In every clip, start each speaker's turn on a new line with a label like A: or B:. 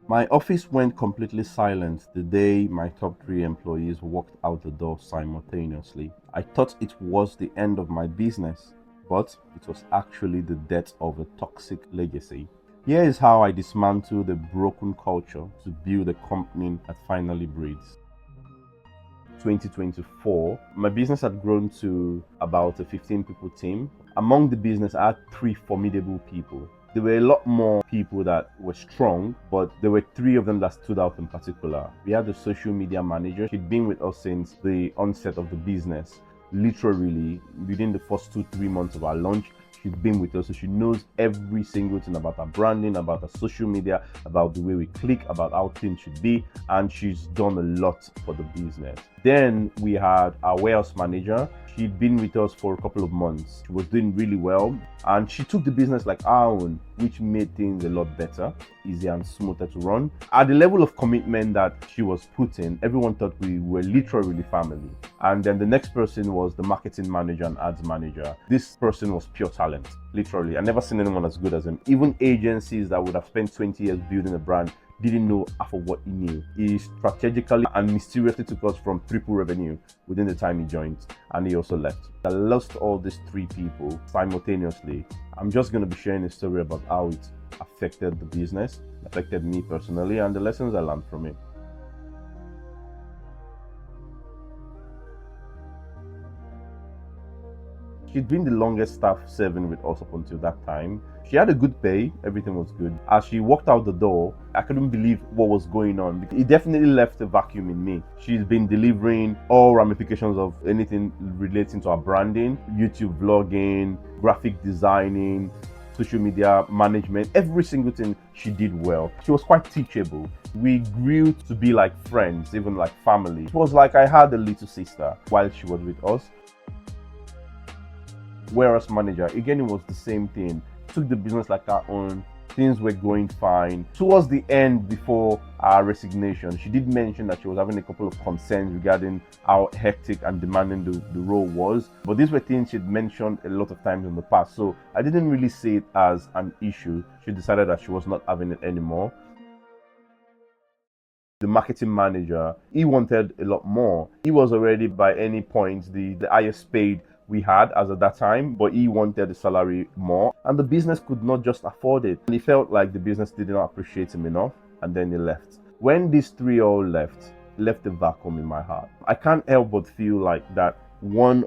A: My office went completely silent the day my top three employees walked out the door simultaneously. I thought it was the end of my business, but it was actually the death of a toxic legacy. Here is how I dismantled a broken culture to build a company that finally breathes. 2024, my business had grown to about a 15 people team. Among the business, I had three formidable people. There were a lot more people that were strong, but there were three of them that stood out in particular. We had the social media manager. She'd been with us since the onset of the business. Literally, within the first 2-3 months of our launch, she's been with us, so she knows every single thing about our branding, about our social media, about the way we click, about how things should be, and she's done a lot for the business. Then we had our warehouse manager. She'd been with us for a couple of months. She was doing really well, and she took the business like our own, which made things a lot better, easier and smoother to run. At the level of commitment that she was putting, everyone thought we were literally family. And then the next person was the marketing manager and ads manager. This person was pure talent, literally. I've never seen anyone as good as him. Even agencies that would have spent 20 years building a brand didn't know half of what he knew. He strategically and mysteriously took us from triple revenue within the time he joined, and he also left. I lost all these three people simultaneously. I'm just going to be sharing a story about how it affected the business, affected me personally, and the lessons I learned from it. She'd been the longest staff serving with us up until that time. She had a good pay, everything was good. As she walked out the door, I couldn't believe what was going on. It definitely left a vacuum in me. She's been delivering all ramifications of anything relating to our branding, YouTube vlogging, graphic designing, social media management, every single thing she did well. She was quite teachable. We grew to be like friends, even like family. It was like I had a little sister while she was with us. Warehouse manager, again, it was the same thing. Took the business like our own. Things were going fine. Towards the end, before our resignation, she did mention that she was having a couple of concerns regarding how hectic and demanding the role was. But these were things she'd mentioned a lot of times in the past. So I didn't really see it as an issue. She decided that she was not having it anymore. The marketing manager, he wanted a lot more. He was already by any point the highest paid we had as at that time, but he wanted the salary more, and the business could not just afford it. And he felt like the business did not appreciate him enough, and then he left. When these three all left, it left a vacuum in my heart. I can't help but feel like that one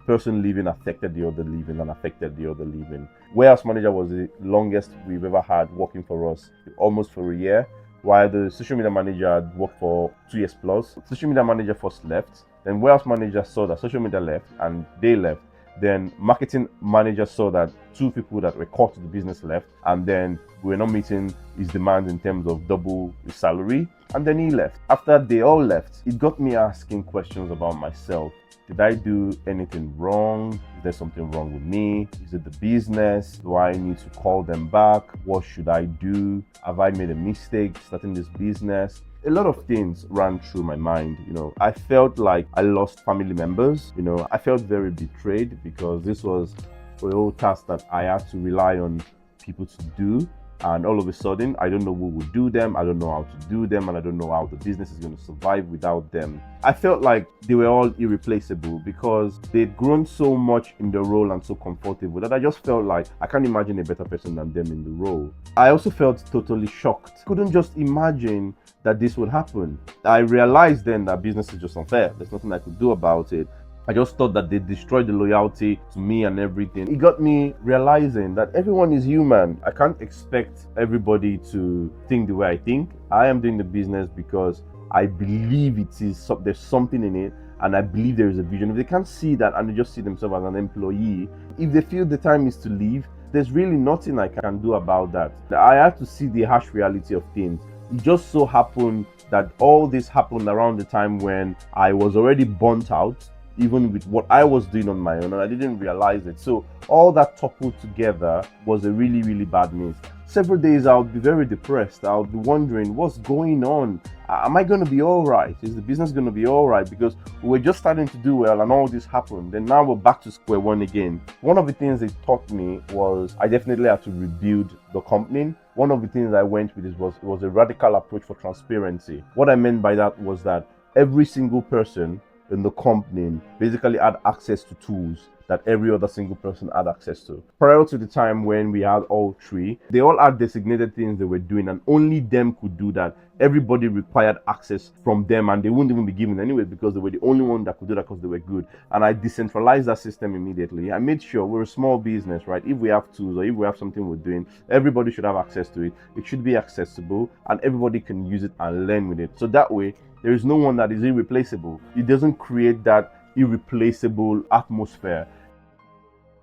A: person leaving affected the other leaving and affected the other leaving. Warehouse manager was the longest we've ever had working for us, almost for a year, while the social media manager had worked for 2 years plus. Social media manager first left, then warehouse manager saw that social media left and they left. Then marketing manager saw that two people that were core to the business left, and then we were not meeting his demands in terms of double his salary, and then he left. After they all left, it got me asking questions about myself. Did I do anything wrong? Is there something wrong with me? Is it the business? Do I need to call them back? What should I do? Have I made a mistake starting this business? A lot of things ran through my mind. I felt like I lost family members. I felt very betrayed because this was a whole task that I had to rely on people to do. And all of a sudden, I don't know who would do them, I don't know how to do them, and I don't know how the business is going to survive without them. I felt like they were all irreplaceable because they'd grown so much in the role and so comfortable that I just felt like I can't imagine a better person than them in the role. I also felt totally shocked. Couldn't just imagine that this would happen. I realized then that business is just unfair. There's nothing I could do about it. I just thought that they destroyed the loyalty to me and everything. It got me realizing that everyone is human. I can't expect everybody to think the way I think. I am doing the business because I believe there's something in it, and I believe there is a vision. If they can't see that and they just see themselves as an employee, if they feel the time is to leave, there's really nothing I can do about that. I have to see the harsh reality of things. It just so happened that all this happened around the time when I was already burnt out, even with what I was doing on my own, and I didn't realize it. So all that toppled together was a really, really bad miss. several days I would be very depressed. I would be wondering what's going on. Am I going to be all right? Is the business going to be all right? Because we were just starting to do well and all this happened. Then now we're back to square one again. One of the things they taught me was I definitely had to rebuild the company. One of the things I went with was a radical approach for transparency. What I meant by that was that every single person in the company basically had access to tools that every other single person had access to. Prior to the time when we had all three, they all had designated things they were doing and only them could do that. Everybody required access from them and they wouldn't even be given anyway because they were the only one that could do that because they were good. And I decentralized that system immediately. I made sure we're a small business, right? If we have tools or if we have something we're doing, everybody should have access to it. It should be accessible and everybody can use it and learn with it. So that way, there is no one that is irreplaceable. It doesn't create that irreplaceable atmosphere.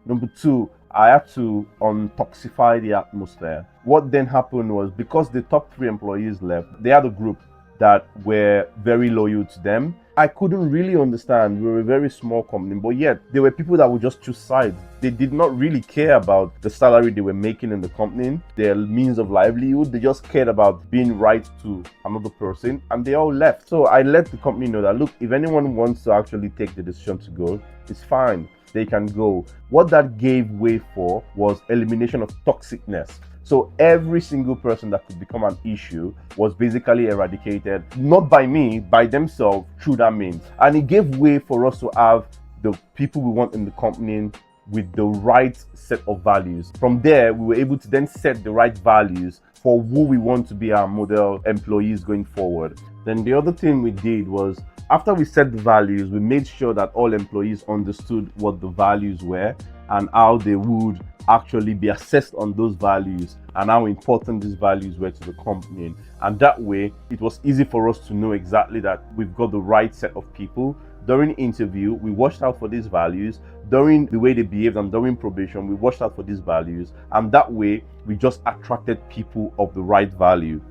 A: Number two, I had to untoxify the atmosphere. What then happened was because the top three employees left, they had a group that were very loyal to them. I couldn't really understand. We were a very small company, but yet there were people that would just choose sides. They did not really care about the salary they were making in the company, their means of livelihood. They just cared about being right to another person, and they all left. So I let the company know that, look, if anyone wants to actually take the decision to go, it's fine. They can go. What that gave way for was elimination of toxicness. So every single person that could become an issue was basically eradicated, not by me, by themselves through that means. And it gave way for us to have the people we want in the company with the right set of values. From there, we were able to then set the right values for who we want to be our model employees going forward. Then the other thing we did was, after we set the values, we made sure that all employees understood what the values were and how they would actually be assessed on those values and how important these values were to the company. And that way, it was easy for us to know exactly that we've got the right set of people. During interview, we watched out for these values. During the way they behaved and during probation, we watched out for these values. And that way, we just attracted people of the right value.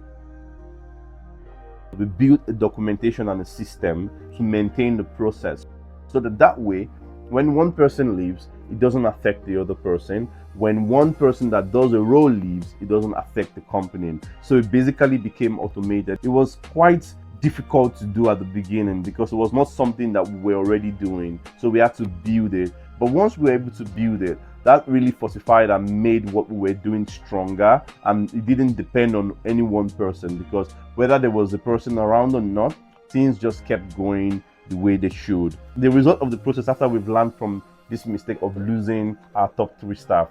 A: We built a documentation and a system to maintain the process so that way, when one person leaves, it doesn't affect the other person. When one person that does a role leaves, it doesn't affect the company. So it basically became automated. It was quite difficult to do at the beginning because it was not something that we were already doing. So we had to build it. But once we were able to build it, that really fortified and made what we were doing stronger, and it didn't depend on any one person because whether there was a person around or not, things just kept going the way they should. The result of the process after we've learned from this mistake of losing our top three staff,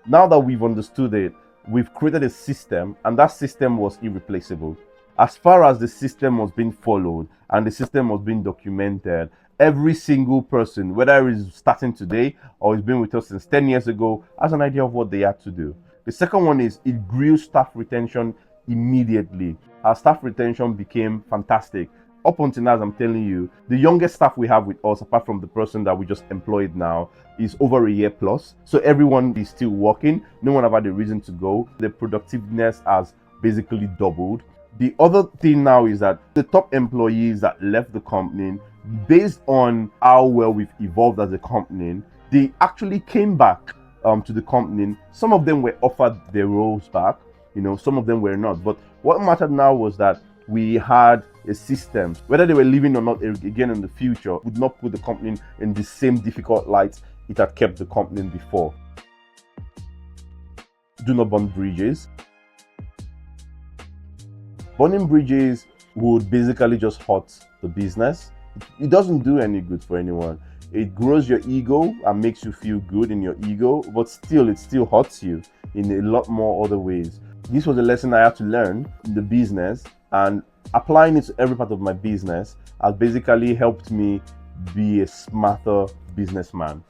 A: now that we've understood it, we've created a system, and that system was irreplaceable. As far as the system was being followed and the system was being documented, every single person, whether he's starting today or he's been with us since 10 years ago, has an idea of what they had to do. The second one is it grew staff retention immediately. Our staff retention became fantastic. Up until now, as I'm telling you, the youngest staff we have with us, apart from the person that we just employed now, is over a year plus. So everyone is still working. No one have had a reason to go. The productiveness has basically doubled. The other thing now is that the top employees that left the company, based on how well we've evolved as a company, they actually came back to the company. Some of them were offered their roles back, some of them were not. But what mattered now was that we had a system, whether they were leaving or not again in the future, would not put the company in the same difficult light it had kept the company before. Do not burn bridges. Burning bridges would basically just hurt the business. It doesn't do any good for anyone. It grows your ego and makes you feel good in your ego, but it still hurts you in a lot more other ways. This was a lesson I had to learn in the business, and applying it to every part of my business has basically helped me be a smarter businessman.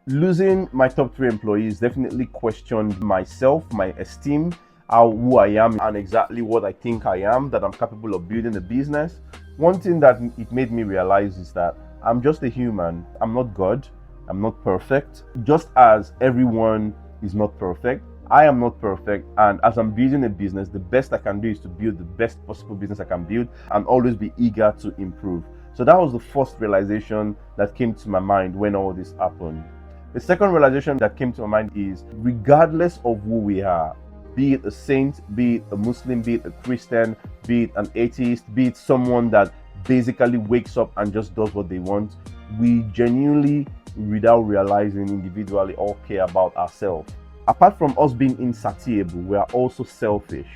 A: Losing my top three employees definitely questioned myself, my esteem, who I am, and exactly what I think I am, that I'm capable of building a business. One thing that it made me realize is that I'm just a human. I'm not God. I'm not perfect. Just as everyone is not perfect, I am not perfect. And as I'm building a business, the best I can do is to build the best possible business I can build and always be eager to improve. So that was the first realization that came to my mind when all this happened. The second realization that came to my mind is, regardless of who we are, be it a saint, be it a Muslim, be it a Christian, be it an atheist, be it someone that basically wakes up and just does what they want, we genuinely, without realizing, individually all care about ourselves. Apart from us being insatiable, we are also selfish.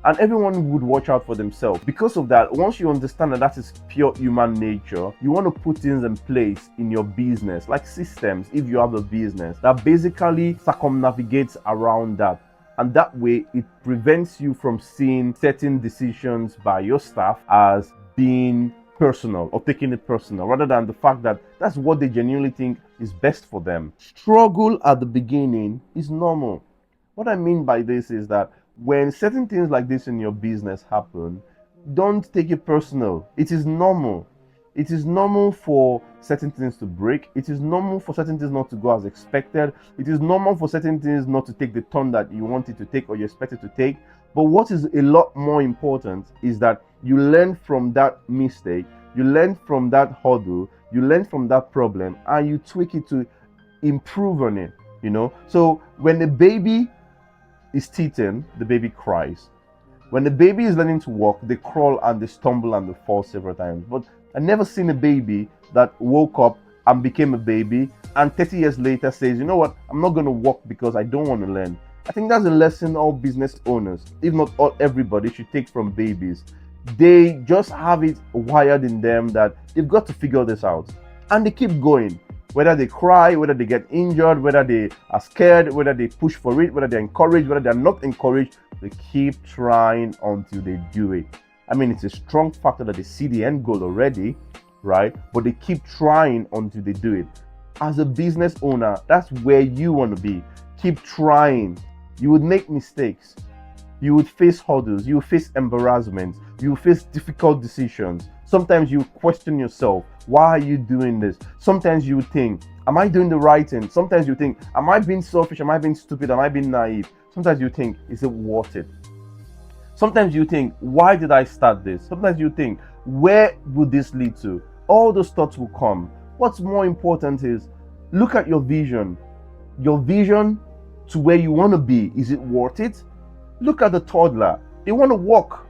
A: And everyone would watch out for themselves. Because of that, once you understand that that is pure human nature, you want to put things in place in your business, like systems, if you have a business, that basically circumnavigates around that. And that way, it prevents you from seeing certain decisions by your staff as being personal or taking it personal, rather than the fact that that's what they genuinely think is best for them. Struggle at the beginning is normal. What I mean by this is that when certain things like this in your business happen, don't take it personal. It is normal. It is normal for certain things to break. It is normal for certain things not to go as expected. It is normal for certain things not to take the turn that you want it to take or you expect it to take. But what is a lot more important is that you learn from that mistake, you learn from that hurdle, you learn from that problem, and you tweak it to improve on it. So when the baby is teething, the baby cries. When the baby is learning to walk, they crawl and they stumble and they fall several times. But I never seen a baby that woke up and became a baby and 30 years later says, you know what, I'm not going to walk because I don't want to learn. I think that's a lesson all business owners, if not all everybody, should take from babies. They just have it wired in them that they've got to figure this out. And they keep going. Whether they cry, whether they get injured, whether they are scared, whether they push for it, whether they're encouraged, whether they're not encouraged, they keep trying until they do it. I mean, it's a strong factor that they see the end goal already, right? But they keep trying until they do it. As a business owner, that's where you want to be. Keep trying. You would make mistakes. You would face hurdles. You would face embarrassment. You would face difficult decisions. Sometimes you question yourself. Why are you doing this? Sometimes you think, am I doing the right thing? Sometimes you think, am I being selfish? Am I being stupid? Am I being naive? Sometimes you think, is it worth it? Sometimes you think, why did I start this? Sometimes you think, where would this lead to? All those thoughts will come. What's more important is, look at your vision. Your vision to where you want to be, is it worth it? Look at the toddler. They want to walk.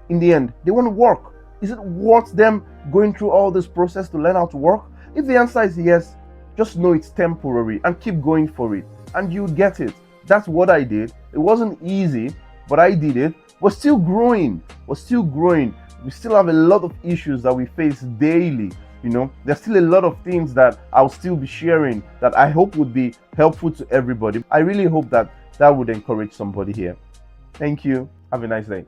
A: In the end, they want to work. Is it worth them going through all this process to learn how to work? If the answer is yes, just know it's temporary and keep going for it, and you'll get it. That's what I did. It wasn't easy, but I did it. We're still growing. We still have a lot of issues that we face daily. There's still a lot of things that I'll still be sharing that I hope would be helpful to everybody. I really hope that would encourage somebody here. Thank you. Have a nice day.